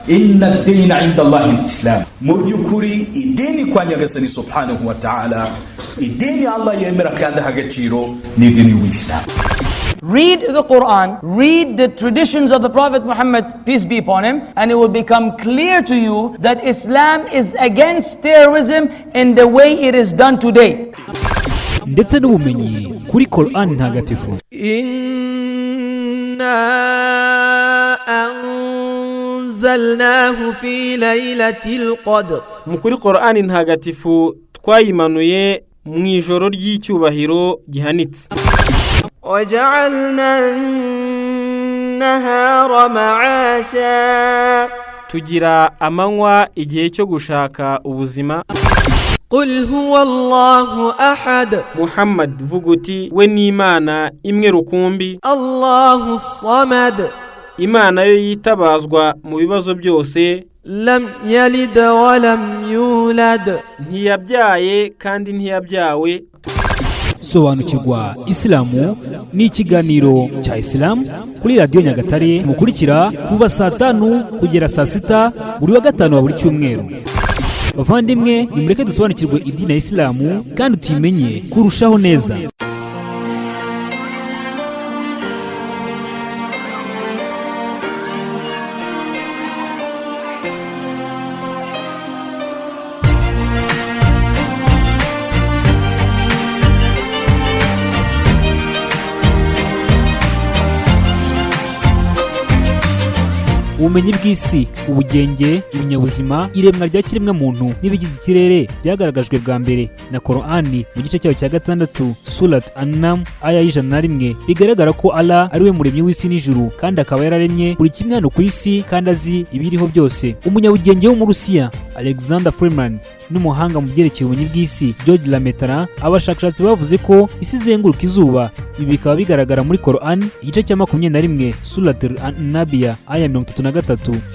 inna ad-dina 'inda Allahi al-Islam. Mu byukuri idini kwa Nyagasani subhanahu wa ta'ala, idini Allah yemera kandi hagaciro ni idini y'Islam. Read the Quran, read the traditions of the Prophet Muhammad, peace be upon him, and it will become clear to you that Islam is against terrorism in the way it is done today. Ndetse n'ubumenyi kuri Qoran ntagatifu. Inna anzalnahu fi laylatil qadr. Mukuri Qoran ntagatifu twayimanuye mu ijoro ry'icyubahiro gihanitse. وَجَعَلْنَا النَّهَارَ مَعَاشًا. Tugira amanywa igihe cyo gushaka ubuzima. قُلْ هُوَ اللَّهُ أَحَدٌ. Muhammad vuguti we ni Imana imwe rukumbi. Allahu الصَّمَدُ. Imana yo yitabazwa mu bibazo byose. Lam yalid wa lam yulad. Ntiyabyaye kandi ntiyabyawe. Sobanukirwa Islamu ni ikiganiro cya Islam kuri Radio Nyagatare mukurikira kuva saa 5 kugera saa 6 buri wa gatanu wa buri cyumweru. Bavandimwe nimureke dusobanukirwe idini ya Islamu kandi tuyimenye kurushaho neza. Ubumenyi bw'isi, ubugenge, ibinyabuzima, iremwa rya kiremwa muntu n'ibigize ikirere byagaragajwe bwa mbere na Qoran mu gice cyayo cya 6 Surat An-Nam aya y'101 bigaragara ko Allah ari we muremyi w'isi n'ijuru kandi akaba yararemye buri kimwe hano ku isi kandi azi ibiriho byose. Umunyabugenge wo mu Rusiya Alexander Freeman n'umuhanga mu byerekeye ubumenyi bw'isi George Lametara abashakashatsi bavuze ko isi izenguruka izuba. Ibi bikaba bigaragara muri Qoran igice cya 21 Surat An-Nabiya aya 33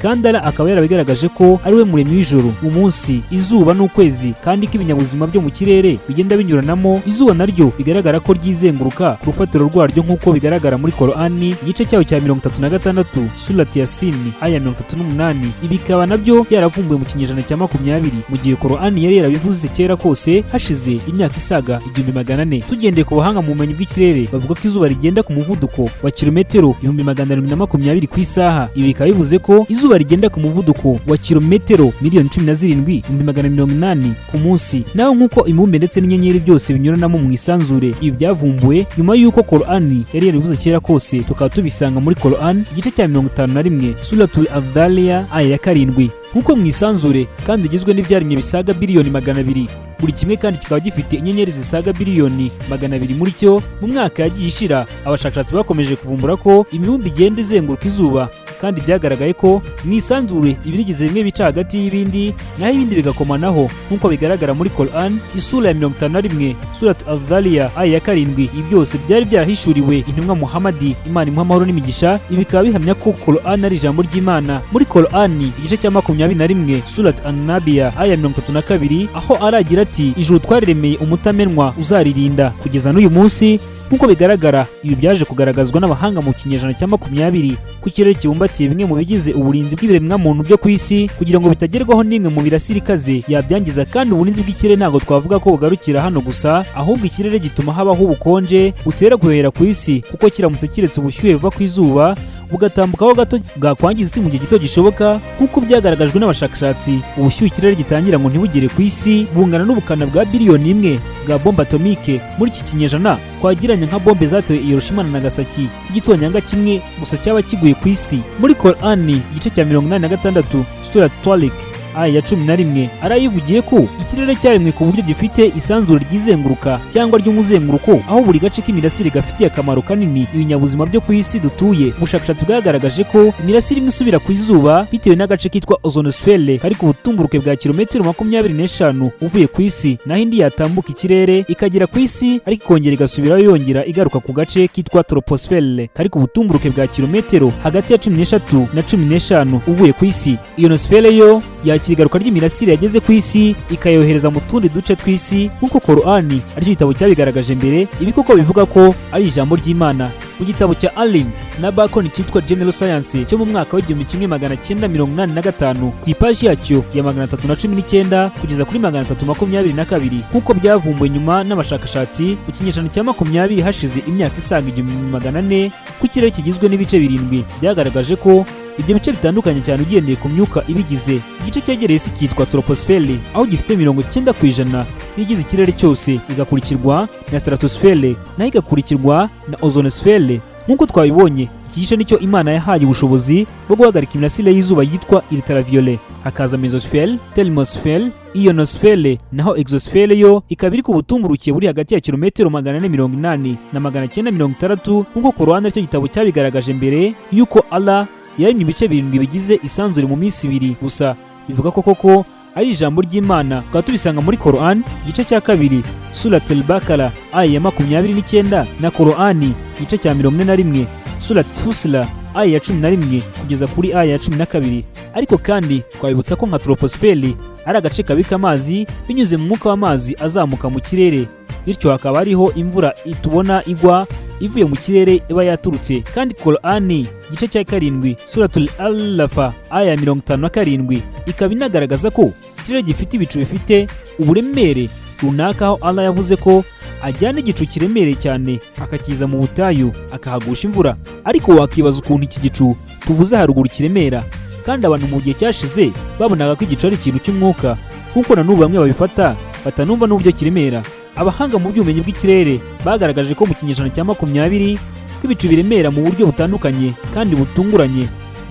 kandi Allah akaba yarabigaragaje ko ari we muremyi w'ijoro, umunsi, izuba n'ukwezi kandi ko ibinyabuzima byo mu kirere bigenda binyuranamo. Izuba naryo bigaragara ko ryizenguruka ku rufatiro rwaryo nk'uko bigaragara muri Qoran igice cyayo cya 36 Surat Yasin aya 38. Ibi bikaba nabyo byaravumbuwe mu kinyejana cya 20 mu gihe Qoran yari yarabivuze kera kose hashize imyaka isaga 1400. Tugendeye ku bahanga mu bumenyi bw'ikirere bavuga ko izuba rigenda ku muvuduko wa kilometero 1720 ku isaha. Ibi bikaba bivuze ko izuba rigenda ku muvuduko wa kilometero 17,180 ku munsi, naho nk'uko imibumbe ndetse n'inyenyeri byose binyuranamo mu isanzure. Ibi byavumbuwe nyuma y'uko Qoran yari yarabivuze kera kose, tukaba tubisanga muri Qoran igice cya 51 Suratul Adhariya aya ya 7. Nkuko mu isanzure kandi igizwe n'ibyaremwe bisaga biliyoni 200, buri kimwe kandi kikaba gifite inyenyeri zisaga biliyoni 200 muri cyo. Mu mwaka yagiye ishira abashakashatsi bakomeje kuvumbura ko imibumbe igenda izenguruka izuba kandi byagaragaye ko mu isanzure ibirigize bimwe bica hagati y'ibindi naho ibindi bigakomanaho nk'uko bigaragara muri Qoran isura ya 51 Surat Adhariya aya ya 7. Ibi byose byari byarahishuriwe intumwa Muhammad, Imana imuha amahoro n'imigisha. Ibi bikaba bihamya ko Qoran ari ijambo ry'Imana. Muri Qoran igice cya 21 Surat An-Nabiya aya 32 aho aragira ati ijuru twariremeye umutamenwa uzaririnda kugeza n'uyu munsi. Nkuko bigaragara ibi byaje kugaragazwa n'abahanga mu kinyejana cya 20 ku kirere kibumbatiye bimwe mu bigize uburinzi bw'ibiremwa muntu byo ku isi kugira ngo bitagerwaho n'imwe mu birasire ikaze yabyangiza. Kandi uburinzi bw'ikirere ntabwo twavuga ko bugarukira hano gusa, ahubwo ikirere gituma habaho ubukonje butera guhera ku isi, kuko kiramutse kiretse ubushyuhe buva ku izuba bugatambukaho gato bwakwangiza isi mu gihe gito gishoboka. Nk'uko byagaragajwe n'abashakashatsi, ubushyuhe ikirere gitangira ngo ntibugere ku isi bungana n'ubukana bwa biliyoni 1 bwa bombe atomike muri iki kinyejana. Twagiranye nka bombe zatewe i Hiroshima na Nagasaki, igitonyanga kimwe gusa cyaba kiguye ku isi. Muri Qoran igice cya 86 Surat Tariq aya ya 11 arayivugiye ko ikirere cyaremwe ku buryo gifite isanzure ryizenguruka cyangwa ry'umuzenguruko, aho buri gace k'imirasire gafitiye akamaro kanini ibinyabuzima byo ku isi dutuye. Ubushakashatsi bwagaragaje ko imirasire imwe isubira ku izuba bitewe n'agace kitwa ozonosfere kari ku butumburuke bwa kilometero 25 uvuye ku isi, naho indi yatambuka ikirere ikagera ku isi ariko ikongera igasubirayo yongera igaruka ku gace kitwa troposfere kari ku butumburuke bwa kilometero hagati ya 13 na 15 uvuye ku isi. Ionosfere yo ikigaruka ry'imirasire yageze ku isi ikayohereza mu tundi duce tw'isi nk'uko Qoran aricyo gitabo cyabigaragaje mbere. Ibi koko bivuga ko ari ijambo ry'Imana. mu gitabo cya Allen na Bacon cyitwa General Science cyo mu mwaka wa 1985 ku ipaji yacyo ya 319 kugeza kuri 322 nk'uko byavumbuwe nyuma n'abashakashatsi mu kinyejana cya 20 hashize imyaka isaga 1400 ku kirere kigizwe n'ibice 7 byagaragaje ko ibyo bice bitandukanye cyane ugendeye ku myuka ibigize. Igice cyegereye isi cyitwa troposphère aho gifite 90% bigize ikirere cyose, igakurikirwa na stratosphère naho igakurikirwa na ozonosphère. Nk'uko twabibonye, iki gice nicyo Imana yahaye ubushobozi bwo guhagarika imirasire y'izuba yitwa ultraviolet. Hakaza mesosphère, thermosphère, ionosphère naho exosphère yo ikaba iri ku butumburukiye buri hagati ya kilometero 480 na 960 nk'uko Qoran cyo gitabo cyabigaragaje mbere yuko Allah yaremye ibice 7 bigize isanzure mu minsi 2 gusa. Bivuga ko koko ari ijambo ry'Imana. Tukaba tubisanga muri Qoran igice cya 2 Surat al-Baqara aya ya 29 na Qoran igice cya 41 Surat Fusla aya ya 11 kugeza kuri aya ya 12. Ariko kandi twabibutsa ko nka troposphère ari agace kabika amazi binyuze mu mwuka w'amazi azamuka mu kirere, bityo hakaba ariho imvura itubona igwa ivuye mu kirere iba yaturutse. Kandi Qoran igice cya 7 Suratul Al-Lafa aya ya 57 ikaba inagaragaza ko ikirere gifite ibicu bifite uburemere runaka, aho Allah yavuze ko ajyana igicu kiremereye cyane akakiza mu butayu akahagusha imvura. Ariko wakibaza ukuntu iki gicu tuvuze haruguru kiremera, kandi abantu mu gihe cyashize babonaga ko igicu ari ikintu cy'umwuka, kuko na n'ubu bamwe babifata batanumva n'uburyo kiremera. Abahanga mu by'ubumenyi bw'ikirere bagaragaje ko mu kinyejana cya 20 ibicu biremera mu buryo butandukanye kandi butunguranye,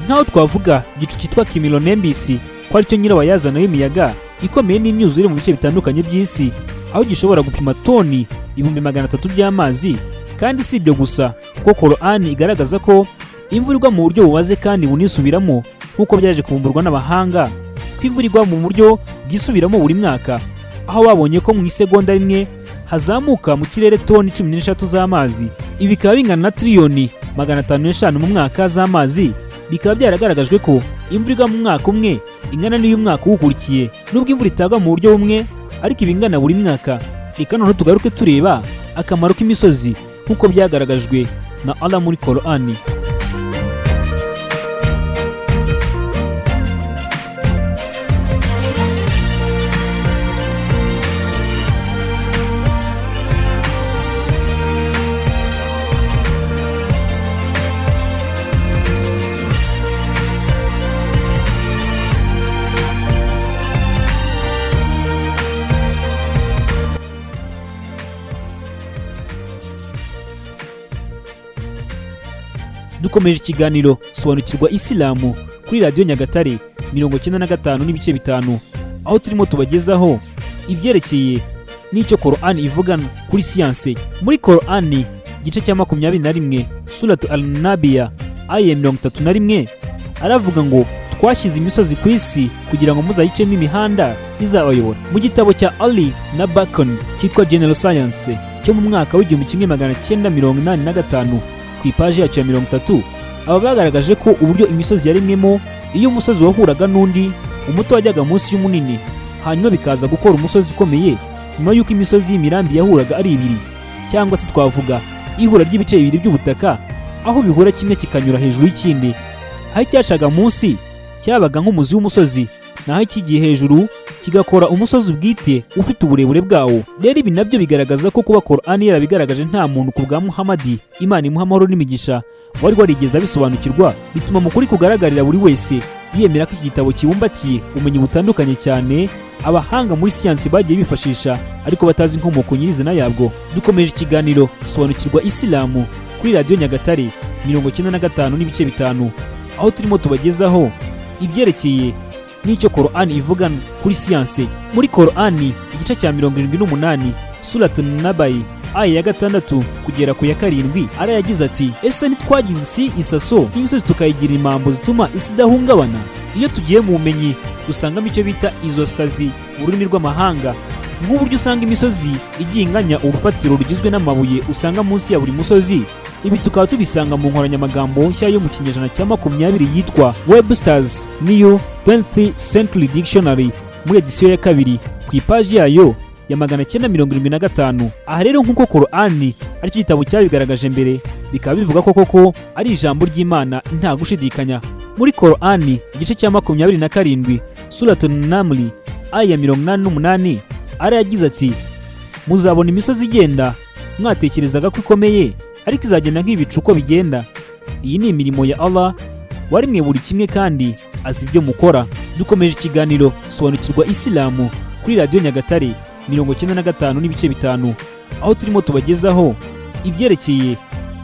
nk'aho twavuga igicu cyitwa cumulonimbus ko ari cyo nyirabayazana y'imiyaga ikomeye n'imyuzure mu bice bitandukanye by'isi, aho gishobora gupima toni 300 by'amazi. Kandi si ibyo gusa, kuko Qoran igaragaza ko imvura igwa mu buryo bubaze kandi bunisubiramo nk'uko byaje kuvumburwa n'abahanga, ko imvura igwa mu buryo bwisubiramo buri mwaka, aho babonye ko mu isegonda rimwe hazamuka mu kirere toni 13 z'amazi. Ibi bikaba bingana na triliyoni 505 mu mwaka z'amazi. Bikaba byaragaragajwe ko imvura igwa mu mwaka umwe ingana n'iyo mwaka ukurikiye, nubwo imvura itagwa mu buryo bumwe ariko ibingana buri mwaka. Reka noneho tugaruke tureba akamaro k'imisozi nk'uko byagaragajwe na Allah muri Qoran. Dukomeje ikiganiro sobanukirwa Isilamu kuri Radio Nyagatare 95 n'ibice 5, aho turimo tubagezaho ibyerekeye n'icyo Qoran ivuga kuri siyanse. Muri Qoran igice cya 21 Surat Al-Nabiya aya ya 31 aravuga ngo twashyize imisozi ku isi kugira ngo muzayicemo imihanda izabayobora. Mu gitabo cya Ali na Bacon cyitwa General Science cyo mu mwaka wa 1985 ku ipaji yacyo ya 30, aba bagaragaje ko uburyo imisozi yaremwemo, iyo umusozi wahuraga n'undi, umuto wajyaga munsi y'umunini, hanyuma bikaza gukora umusozi ukomeye nyuma y'uko imisozi y'imirambi yahuraga ari ibiri, cyangwa se twavuga ihura ry'ibice bibiri by'ubutaka, aho bihura kimwe kikanyura hejuru y'ikindi. Aho icyacaga munsi cyabaga nk'umuzi w'umusozi, naho ikigiye hejuru kigakora umusozi bwite ufite uburebure bwawo. Rero ibi nabyo bigaragaza ko kuba Qoran yarabigaragaje nta muntu ku bwa Muhammadi, Imana imuha amahoro n'imigisha, wari warigeze abisobanukirwa, bituma mu kuri kugaragarira buri wese yemera ko iki gitabo kibumbatiye ubumenyi butandukanye cyane abahanga muri siyansi bagiye bifashisha ariko batazi inkomoko nyirizina yabwo. Dukomeje ikiganiro sobanukirwa Isilamu kuri Radio Nyagatare 95 n'ibice 5, aho turimo tubagezaho ibyerekeye n'icyo Qoran ivuga kuri siyanse. Muri Qoran igice cya 78 Surat An-Nabai aya ya 6 kugera ku ya 7 ara yagize ati, ese ntitwagize isi isaso n'imisozi tukayigira impambo zituma isi idahungabana? Iyo tugiye mu bumenyi dusangamo icyo bita izostazi mu rurimi rw'amahanga, nk'uburyo usanga imisozi igiye inganya urufatiro rugizwe n'amabuye usanga munsi ya buri musozi. Ibi tukaba tubisanga mu nkoranyamagambo nshya yo mu kinyejana cya 20 yitwa Webster's New 20th Century Dictionary muri edisiyo ya 2 ku ipaji yayo ya 975. Aha rero nk'uko Qoran aricyo gitabo cyabigaragaje mbere, bikaba bivuga ko koko ari ijambo ry'Imana nta gushidikanya. Muri Qoran igice cya 27 Suratul Naml aya 88 arayagize ati muzabona imisozi igenda mwatekerezaga ko ikomeye ariko izagenda nk'ibicu uko bigenda. Iyi ni imirimo ya Allah warimwe buri kimwe kandi azi ibyo mukora. Dukomeje ikiganiro sobanukirwa Isilamu kuri Radio Nyagatare 95.5 aho turimo tubagezaho ibyerekeye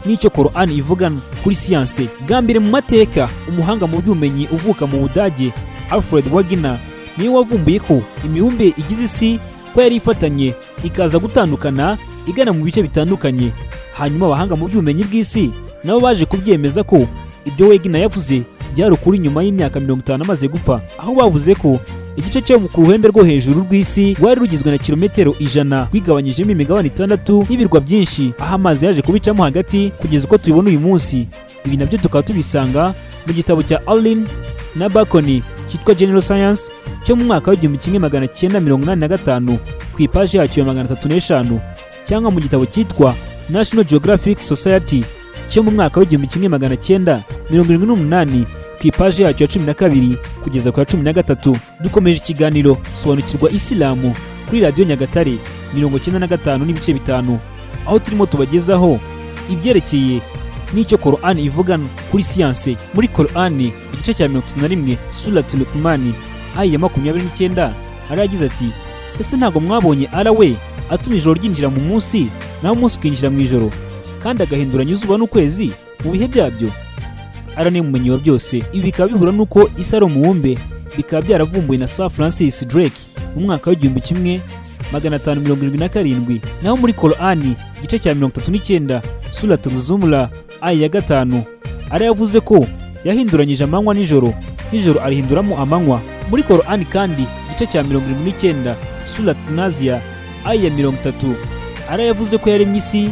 n'icyo Qoran ivuga kuri siyanse. Bwa mbere mu mateka umuhanga mu by'ubumenyi uvuka mu Budage Alfred Wegener niwe wavumbuye ko imibumbe igize isi ko yari ifatanye ikaza gutandukana igana mu bice bitandukanye. Hanyuma abahanga mu by'ubumenyi bw'isi nabo baje kubyemeza ko ibyo Wegener yavuze byari ukuri nyuma y'imyaka 50 amaze gupfa, aho bavuze ko igice cyo ku ruhembe rwo hejuru rw'isi rwari rugizwe na kilometero 100 rwigabanyijemo imigabane 6 y'ibirwa byinshi, aho amazi yaje kubicamo hagati kugeza uko tubibona uyu munsi. Ibi nabyo tukaba tubisanga mu gitabo cya Allen na Bacon cyitwa General Science cyo mu mwaka w'1985 ku ipaji yacyo ya 305, cyangwa mu gitabo cyitwa National Geographic Society cyo mu mwaka w'1978 ku ipaji yacyo ya 12 kugeza ku ya 13. Dukomeje ikiganiro sobanukirwa Isilamu kuri Radio Nyagatare 95.5 aho turimo tubagezaho ibyerekeye n'icyo Qoran ivuga kuri siyanse. Muri Qoran igice cya 31 Suratul Luqman aya ya 29 aragize ati ese ntago mwabonye arawe atuma ijoro ryinjira mu munsi naho umunsi ukinjira mu ijoro kandi agahinduranya izuba n'ukwezi mu bihe byabyo? Ara ni mumenyi wa byose. Ibi bikaba bihura nuko isi ari umubumbe, bikaba byaravumbuwe na Sir Francis Drake mu mwaka w'1577. Naho muri Qoran igice cya 39 Suratul Zumra aya ya 5 arayavuze ko yahinduranyije amanywa n'ijoro, n'ijoro arihinduramo amanywa. Muri Qoran kandi igice cya 79 Suratul Nazia aya ya 30 arayavuze ko yaremye isi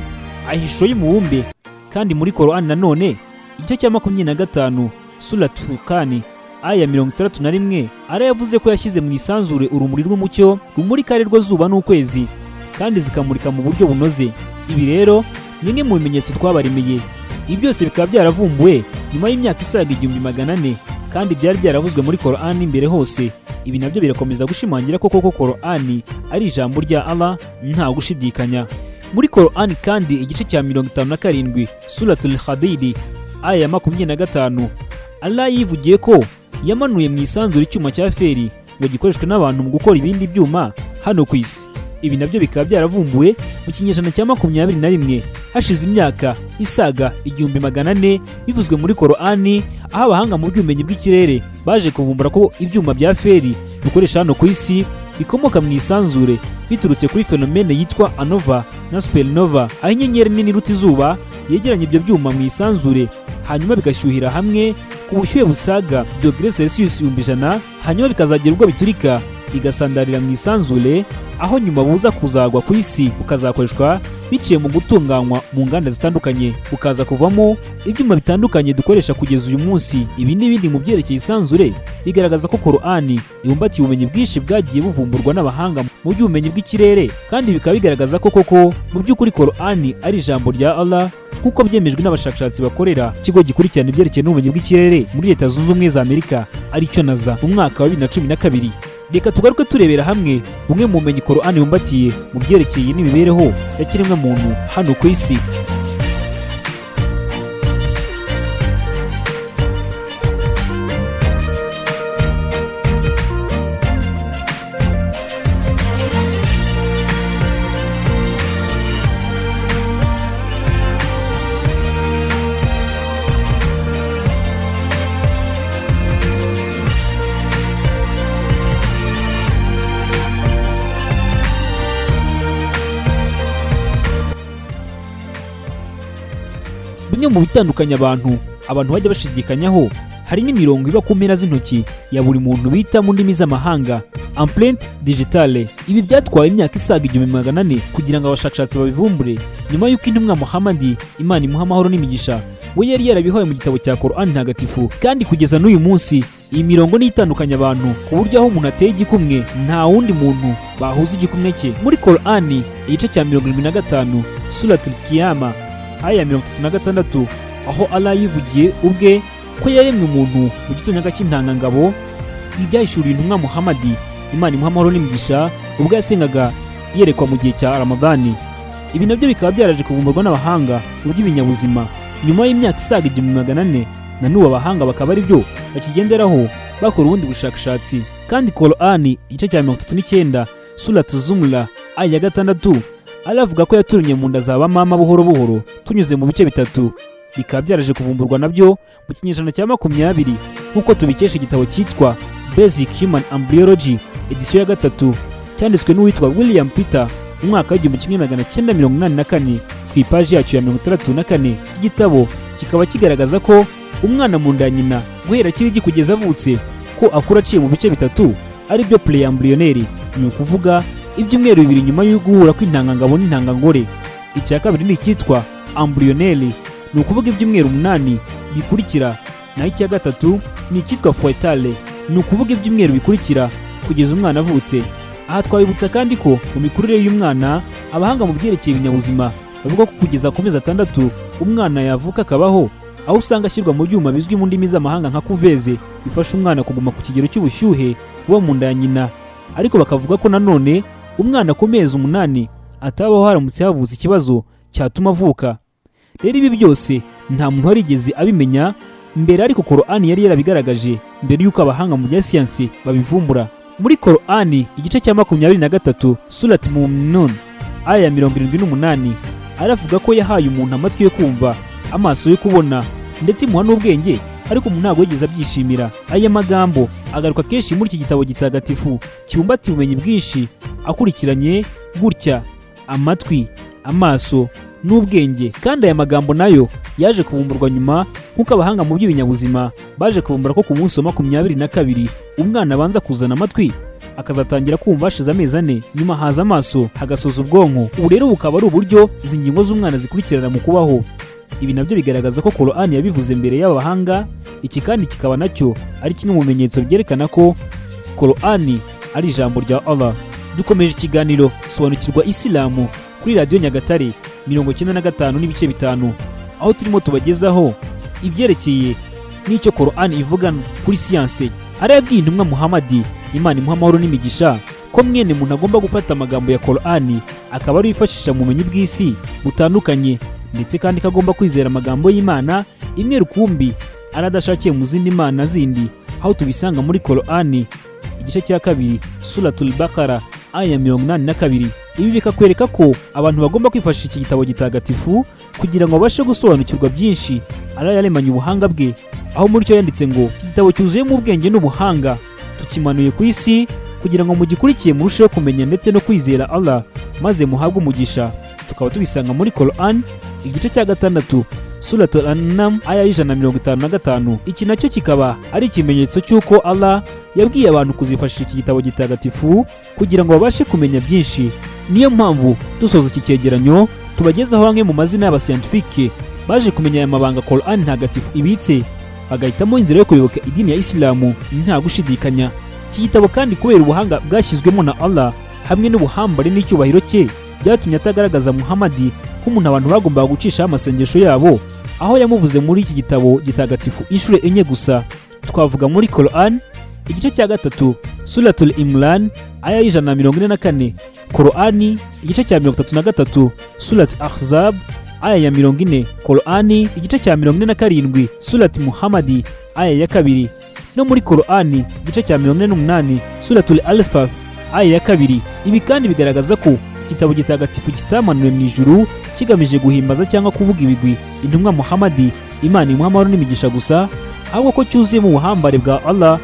ahisho y'umubumbe. Kandi muri Qoran nanone igice cya 25 Suratul Furqan aya ya 31 arayavuze ko yashyize mu isanzure urumuri rw'umucyo rumurika rwo zuba n'ukwezi kandi zikamurika mu buryo bunoze. Ibi rero ni imwe mu bimenyetso twabaremeye. Ibi byose bikaba byaravumbuwe nyuma y'imyaka isaga 1400 kandi byari byaravuzwe muri Qoran imbere hose. Ibi nabyo birakomeza gushimangira ko koko Qoran ari ijambo rya Allah nta gushidikanya. Muri Qoran kandi igice cya 57 Suratul Hadid aya ya 25 Allah yivugiye ko yamanuye mu isanzure icyuma cya feri ngo gikoreshwe n'abantu mu gukora ibindi byuma hano ku isi. Ibi nabyo bikaba byaravumbuwe mu kinyejana cya 21 hashize imyaka isaga 1400 bivuzwe muri Qoran, aho abahanga mu by'ubumenyi bw'ikirere baje kuvumbura ko ibyuma bya feri bikoresha hano ku isi bikomoka mu isanzure biturutse kuri fenomene yitwa anova na supernova, aho inyenyeri nini iruta izuba yegeranya ibyo byuma mu isanzure hanyuma bigashyuhira hamwe ku bushyuhe busaga °C 100, hanyuma bikazagera ubwo biturika bigasandarira mu isanzure, aho nyuma buza kuzagwa ku isi bukazakoreshwa biciye mu gutunganywa mu nganda zitandukanye, bukaza kuvamo ibyuma bitandukanye dukoresha kugeza uyu munsi. Ibi n'ibindi mu byerekeye isanzure bigaragaza ko Qoran ibumbatiye ubumenyi bwinshi bwagiye buvumburwa n'abahanga mu by'ubumenyi bw'ikirere, kandi bikaba bigaragaza ko koko mu by'ukuri Qoran ari ijambo rya Allah nk'uko byemejwe n'abashakashatsi bakorera ikigo gikurikirana ibyerekeye n'ubumenyi bw'ikirere muri Leta Zunze Ubumwe za Amerika aricyo NASA mu mwaka wa 2012. Reka tugaruke turebera hamwe bumwe mu bumenyi Qoran ibumbatiye mu byerekeye n'imibereho ya kiremwa muntu hano ku isi. Bimwe mu bitandukanye abantu bajya bashidikanyaho hari n'imirongo iba ku mpera z'intoki ya buri muntu bita mu ndimi z'amahanga empreinte digitale. Ibi byatwaye imyaka isaga 1400 kugira ngo abashakashatsi babivumbure, nyuma y'uko intumwa Muhammad Imana imuha amahoro n'imigisha we yari yarabihawe mu gitabo cya Qoran ntagatifu. Kandi kugeza n'uyu munsi iyi mirongo ni itandukanye abantu ku buryo aho umuntu ateye igikumwe nta wundi muntu bahuza igikumwe cye. Muri Qoran igice cya 75 Suratul Qiyama aya 36, aho Allah yivugiye ubwe ko yaremwe umuntu mu gitonyanga cy'intangangabo. Ibyahishuriye intumwa Muhammad, Imana imuha amahoro n'imigisha, ubwo yasengaga yerekwa mu gihe cya Ramadani. Ibi nabyo bikaba byaraje kuvumburwa n'abahanga mu by'ibinyabuzima nyuma y'imyaka isaga 400, na n'ubu abahanga bakaba ari byo bakigenderaho bakora ubundi bushakashatsi. Kandi Qoran igice cya 39 Suratu Zumra aya 6, Allah avuga ko yaturunye mu nda za bamama buhoro buhoro tunyuze mu bice bitatu. Bikaba byaraje kuvumburwa nabyo mu kinyejana cya 20 nk'uko tubikesha igitabo cyitwa Basic Human Embryology edisiyo ya 3 cyanditswe n'uwitwa William Peter mu mwaka w'1984 ku ipaji yacyo ya 64. Igitabo kikaba kigaragaza ko umwana mu nda nyina guhera kirigi kugeza avutse ko akura aciye mu bice bitatu, ari byo pre-embryonary, ni ukuvuga ibyumweru 2 nyuma yo guhura kw'intangangabo n'intangangore. Icya kabiri ni icyitwa embryonary, ni ukuvuga ibyumweru 8 bikurikira, naho icya gatatu ni icyitwa foetale, ni ukuvuga ibyumweru bikurikira kugeza umwana avutse. Aha twabibutsa kandi ko mu mikurire y'umwana abahanga mu byerekeye ibinyabuzima bavuga ko kugeza ku mezi 6 umwana yavuka akabaho, aho usanga ashyirwa mu byuma bizwi mu ndimi z'amahanga nka kuveze bifasha umwana kuguma ku kigero cy'ubushyuhe buba mu nda ya nyina. Ariko bakavuga ko nanone umwana ku mezi 8 atabaho haramutse havutse ikibazo cyatuma avuka. Rero ibi byose nta muntu warigeze abimenya mbere, ariko Qoran yari yarabigaragaje mbere y'uko abahanga mu bya siyansi babivumbura. Muri Qoran igice cya 23 Surat Mu'minun aya 78, aravuga ko yahaye umuntu amatwi yo kumva, amaso yo kubona, ndetse imuha n'ubwenge, ariko umuntu ntabwo yigeze abyishimira. Aya magambo agaruka kenshi muri iki gitabo gitagatifu kibumbatiye ubumenyi bwinshi akurikiranye gutya: amatwi, amaso n'ubwenge. Kandi aya magambo nayo yaje kuvumburwa nyuma, nk'uko abahanga mu by'ibinyabuzima baje kuvumbura ko ku munsi wa 22 umwana abanza kuzana amatwi akazatangira kumva hashize amezi 4, nyuma haza amaso, hagasoza ubwonko. Ubu rero bukaba ari uburyo izi ngingo z'umwana zikurikirana mu kubaho. Ibi nabyo bigaragaza ko Qoran yabivuze mbere y'aba bahanga. Iki kandi kikaba nacyo ari kimwe mu bimenyetso byerekana ko Qoran ari ijambo rya Allah. Dukomeje ikiganiro sobanukirwa Isilamu kuri Radio Nyagatare 95.5, aho turimo tubagezaho ibyerekeye n'icyo Qoran ivuga kuri siyanse. Arabwiye intumwa Muhammad, Imana imuha amahoro n'imigisha, ko mwene muntu agomba gufata amagambo ya Qoran akaba ari yifashisha mu bumenyi bw'isi butandukanye, ndetse kandi kagomba kwizera amagambo y'Imana imwe rukumbi aradashakiye mu zindi mana zindi, aho tubisanga muri Qoran igice cya 2 Suratul Baqara aya 82. Ibi bikakwereka ko abantu bagomba kwifashisha iki gitabo gitagatifu kugira ngo babashe gusobanukirwa byinshi Allah yaremanye ubuhanga bwe, aho muri cyo yanditse ngo igitabo cyuzuyemo ubwenge n'ubuhanga tukimanuye ku isi kugira ngo mugikurikiye murusheho kumenya ndetse no kwizera Allah, maze muhabwe umugisha. Tukaba tubisanga muri Qoran igice cya 6 Suratul An'am aya 155. Iki nacyo kikaba ari ikimenyetso cy'uko Allah yabwiye abantu kuzifashisha iki gitabo gitagatifu kugira ngo babashe kumenya byinshi. Niyo mpamvu dusoza iki cyegeranyo tubagezaho bamwe mu mazina y'abascientifique baje kumenya aya mabanga Qoran ntagatifu ibitse, bagahitamo inzira yo kuyoboka idini ya Isilamu nta gushidikanya. Iki gitabo kandi kubera ubuhanga bwashyizwemo na Allah hamwe n'ubuhambare n'icyubahiro cye, byatumye atagaragaza Muhammad nk'umuntu abantu bagombaga gucishaho amasengesho yabo, aho yamuvuze muri iki gitabo gitagatifu inshuro 4 gusa. Twavuga muri Qoran igice cya 3 Suratul Imran aya 144, Qoran igice cya 33 Surat Ahzab aya ya 40, Qoran igice cya 47 Surat Muhammad aya ya 2, no muri Qoran igice cya 48 Suratul Alfaf aya ya 2. Ibi kandi bigaragaza ko igitabo gitagatifu kitamanuwe mu ijuru kigamije guhimbaza cyangwa kuvuga ibigwi intumwa Muhammad, Imana imuha amahoro n'imigisha gusa, ahubwo ko cyuzuye mu buhambare bwa Allah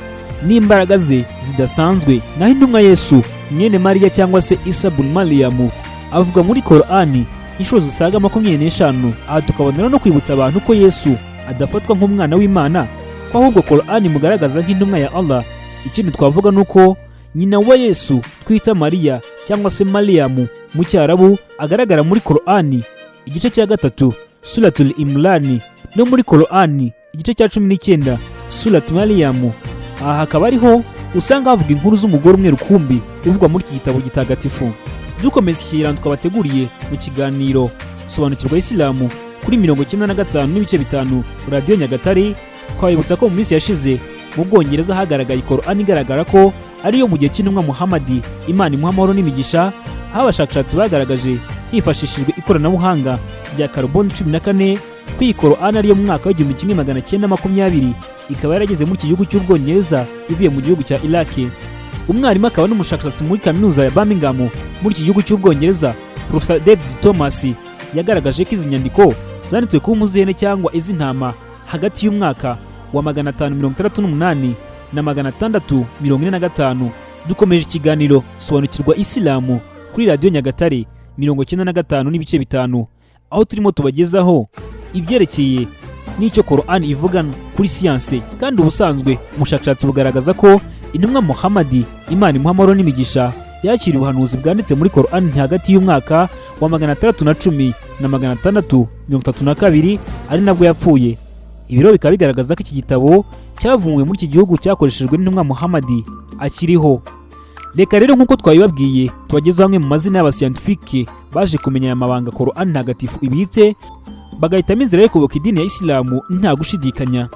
n'imbaraga ze zidasanzwe. Naho intumwa Yesu mwene Mariya cyangwa se Isa bun Mariyamu avuga muri Qoran inshuro zisaga 25. Aha tukabonera no kwibutsa abantu ko Yesu adafatwa nk'umwana w'Imana, ko ahubwo Qoran mugaragaza nk'intumwa ya Allah. Ikindi twavuga nuko nyina wa Yesu twita Mariya cyangwa se Mariyamu mu Cyarabu agaragara muri Qoran igice cya 3 Suratul Imran, no muri Qoran igice cya 19 Surat Mariyamu. Aha hakaba ariho usanga havuga inkuru z'umugore umwe rukumbi uvugwa muri iki gitabo gitagatifu. Dukomeza ikiganiro twabateguriye mu kiganiro sobanukirwa Isilamu kuri 95.5 Radio Nyagatare. Twabibutsa ko mu minsi yashize mu Bwongereza hagaragaye Qoran igaragara ko ariyo mu gihe cy'intumwa Muhammad, Imana imuha amahoro n'imigisha, aho abashakashatsi bagaragaje hifashishijwe ikoranabuhanga rya carbon 14 ko iyi Qoran ariyo mu mwaka w'1920 ikaba yarageze muri iki gihugu cy'Ubwongereza ivuye mu gihugu cya Iraq. Umwarimu akaba n'umushakashatsi muri kaminuza ya Birmingham muri iki gihugu cy'Ubwongereza, Professor David Thomas, yagaragaje ko izi nyandiko zanditswe ku muzihene cyangwa iz'intama hagati y'umwaka wa 568 na 645. Dukomeje ikiganiro sobanukirwa Isilamu kuri Radio Nyagatare 95.5, aho turimo tubagezaho ibyerekeye n'icyo Qoran ivuga kuri siyanse. kandi ubusanzwe umushakashatsi bugaragaza ko intumwa Muhammad, Imana imuha amahoro n'imigisha, yakiriye ubuhanuzi bwanditse muri Qoran hagati y'umwaka wa 610 na 632 ari nabwo yapfuye. Ibiro bikaba bigaragaza ko iki gitabo cyavumwe muri iki gihugu cyakoreshejwe n'intumwa Muhammad akiriho. Reka rero nk'uko twabibabwiye tubagezaho amwe mu mazina y'abascientifique baje kumenya aya mabanga Qoran ntagatifu ibitse, bagahitamo inzira yo kuyoboka idini ya Isilamu nta gushidikanya.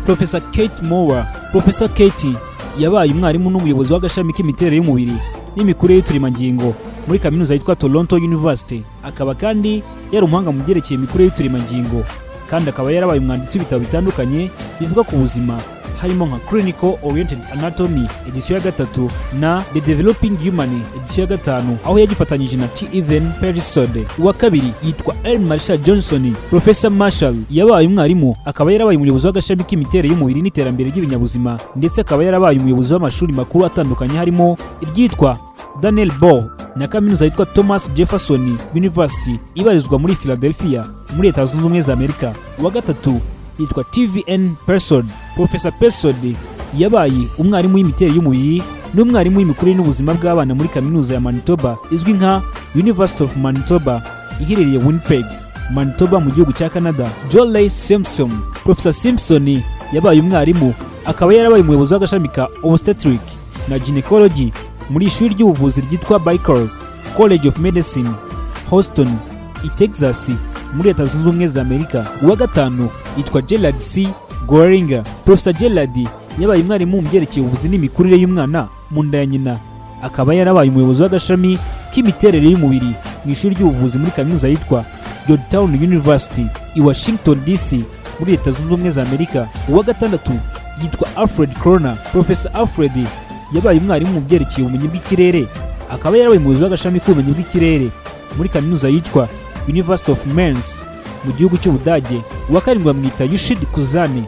Professor Kate Moore. Professor Kate yabaye umwarimu n'umuyobozi w'agashami k'imiterere y'umubiri n'imikurire y'uturemangingo muri kaminuza yitwa Toronto University. Akaba kandi yari umuhanga mu byerekeye imikurire y'uturemangingo, kandi akaba yarabaye umwanditsi w'ibitabo bitandukanye bivuga ku buzima, harimo nka Clinical Oriented Anatomy edisiyo ya 3 na The Developing Human edisiyo ya 5, aho yagifatanyije na T. Evan Perisode. Uwa kabiri yitwa L. Marshall Johnson. Professor Marshall yabaye umwarimu, akaba yarabaye umuyobozi w'agashami k'imiterere y'umubiri n'iterambere ry'ibinyabuzima, ndetse akaba yarabaye umuyobozi w'amashuri makuru atandukanye harimo iryitwa Daniel Bohr na kaminuza yitwa Thomas Jefferson University ibarizwa muri Philadelphia muri Leta Zunze Ubumwe za Amerika. Uwa gatatu yitwa TVN Persod. Professor Persod yabaye umwarimu w'imiterere y'umubiri n'umwarimu w'imikurire n'ubuzima bw'abana muri kaminuza ya Manitoba izwi nka University of Manitoba iherereye Winnipeg, Manitoba mu gihugu cya Canada. Jolley Simpson. Professor Simpson yabaye umwarimu, akaba yarabaye umuyobozi w'agashami ka Obstetric na Gynecology muri ishuri ry'ubuvuzi ryitwa Baker College of Medicine, Houston, Texas muri Leta Zunze Ubumwe za Amerika. Uwa gatanu yitwa Gerald C. Goeringer. Professor Gerald yabaye umwarimu mu byerekeye ubuvuzi n'imikurire y'umwana mu nda ya nyina, akaba yarabaye umuyobozi w'agashami k'imiterere y'umubiri mu ishuri ry'ubuvuzi muri kaminuza yitwa Georgetown University i Washington DC muri Leta Zunze Ubumwe za Amerika. Uwa gatandatu yitwa Alfred Kroner. Professor Alfred yabaye umwarimu mu byerekeye ubumenyi bw'ikirere, akaba yarabaye umuyobozi w'agashami k'ubumenyi bw'ikirere muri kaminuza yitwa University of Mainz mu gihugu cy'Ubudage. Uwa karindwi bamwita Yushid Kuzane.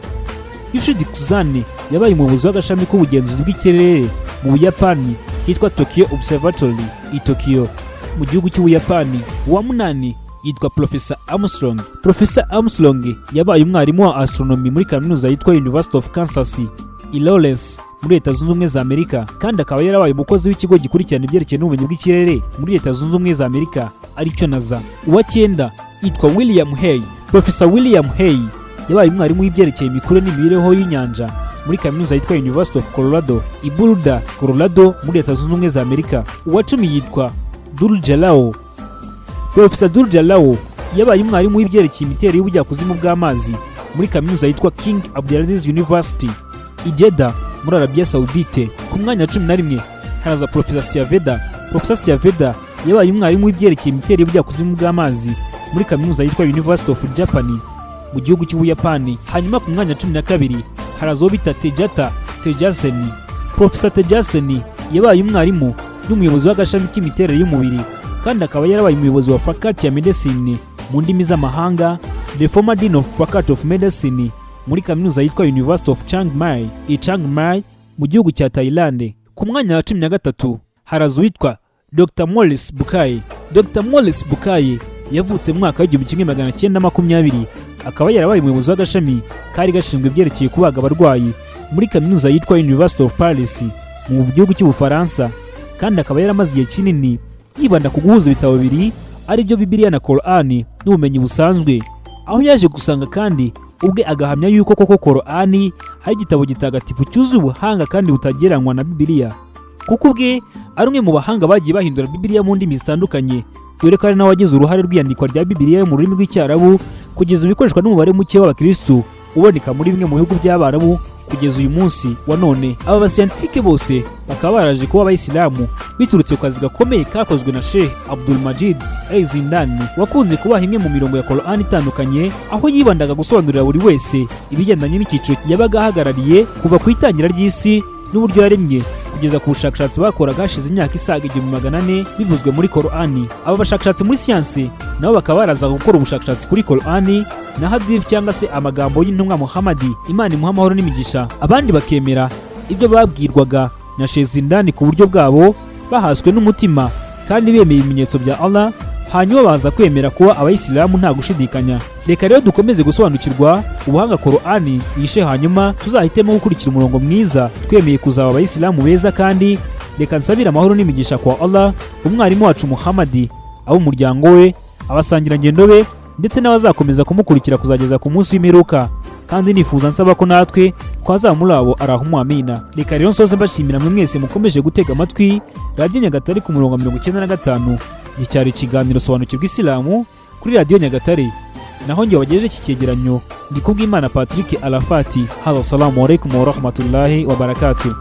Yushid Kuzane yabaye umuyobozi w'agashami k'ubugenzuzi bw'ikirere mu Buyapani kitwa Tokyo Observatory i Tokyo mu gihugu cy'Ubuyapani. Uwa munani yitwa Professor Armstrong. Professor Armstrong yabaye umwarimu wa astronomy muri kaminuza yitwa University of Kansas i Lawrence muri Leta Zunze Ubumwe za Amerika, kandi akaba yarabaye umukozi w'ikigo gikurikirana ibyerekeye n'ubumenyi bw'ikirere muri Leta Zunze Ubumwe za Amerika aricyo NASA. Uwa cyenda yitwa William Hay. Professor William Hay yabaye umwarimu w'ibyerekeye imikurire n'imibereho y'inyanja muri kaminuza yitwa University of Colorado i Boulder, Colorado muri Leta Zunze Ubumwe za Amerika. Uwa cumi yitwa Durjalao. Professor Durjalao yabaye umwarimu w'ibyerekeye imiterere y'ubujyakuzimu bw'amazi muri kaminuza yitwa King Abdulaziz University i Jeddah muri Arabia Saudite. Ku mwanya wa 11 haraza Professor Siaveda. Professor Siaveda yabaye umwarimu w'ibyerekeye imiterere y'ubujyakuzimu bw'amazi muri kaminuza yitwa University of Japan mu gihugu cy'Ubuyapani. Hanyuma ku mwanya wa 12 haraza uwo bita Tejata Tejasen. Professor Tejasen yabaye umwarimu n'umuyobozi w'agashami k'imiterere y'umubiri, kandi akaba yarabaye umuyobozi wa Faculty ya Medicine mu ndimi z'amahanga, the former Dean of Faculty of Medicine muri kaminuza yitwa University of Chiang Mai i Chiang Mai mu gihugu cya Thailand. Ku mwanya wa 13 haraza uwitwa Dr. Morris Bukai. Dr. Morris Bukai yavutse mu mwaka w'igihumbi kimwe magana cyenda makumyabiri, akaba yarabaye umuyobozi w'agashami kari gashinzwe ibyerekeye kubaga abarwayi muri kaminuza yitwa University of Paris mu gihugu cy'Ubufaransa, kandi akaba yaramaze igihe kinini yibanda ku guhuza ibitabo bibiri ari byo Bibiliya na Qoran n'ubumenyi busanzwe, aho yaje gusanga kandi ubwe agahamya yuko koko Qoran ari igitabo gitagatifu cyuzuye ubuhanga kandi butagereranywa na Bibiliya, kuko ubwe ari umwe mu bahanga bagiye bahindura Bibiliya mu ndimi zitandukanye, dore ko ari nawe wagize uruhare rw'iyandikwa rya Bibiliya mu rurimi rw'Icyarabu kugeza ubikoreshwa n'umubare muke w'abakristu uboneka muri bimwe mu bihugu by'Abarabu kugeza uyu munsi wa none. Aba bascientifique bose bakaba baraje kuba abayisilamu biturutse ku kazi gakomeye kakozwe na Sheikh Abdul Majid Zindani wakunze kubaha imwe mu mirongo ya Qoran itandukanye, aho yibandaga gusobanurira buri wese ibigendanye n'icyiciro yabaga ahagarariye kuva ku itangira ry'isi n'uburyo yaremye kugeza ku bushakashatsi bakoraga hashize imyaka isaga 1400 bivuzwe muri Qoran. Aba bashakashatsi muri siyansi nabo bakaba baraza gukora ubushakashatsi kuri Qoran na hadith cyangwa se amagambo y'intumwa Muhammad, Imana imuha amahoro n'imigisha, abandi bakemera ibyo babwirwaga na Sheikh Zindani ku buryo bwabo bahaswe n'umutima kandi bemeye ibimenyetso bya Allah, hanyuma baza kwemera kuba abayisilamu nta gushidikanya. Reka rero dukomeze gusobanukirwa ubuhanga Qoran yishe, hanyuma tuzahitemo gukurikira umurongo mwiza twemeye kuzaba abayisilamu beza. Kandi reka nsabira amahoro n'imigisha kwa Allah umwarimu wacu Muhammad, abo umuryango we, abasangirangendo be ndetse n'abazakomeza kumukurikira kuzageza ku munsi w'imperuka, kandi nifuza nsaba ko natwe twazaba muri abo arahumwa amina. Reka rero nsoze mbashimira mwe mwese mukomeje gutega amatwi Radio Nyagatare ku murongo 95. Iki cyari ikiganiro sobanukirwa Isilamu kuri Radio Nyagatare, naho ngiye wagejeje iki cyegeranyo ndi Kubwimana Patrick Arafat. Assalamu alaikum wa rahmatullahi wa barakatuh.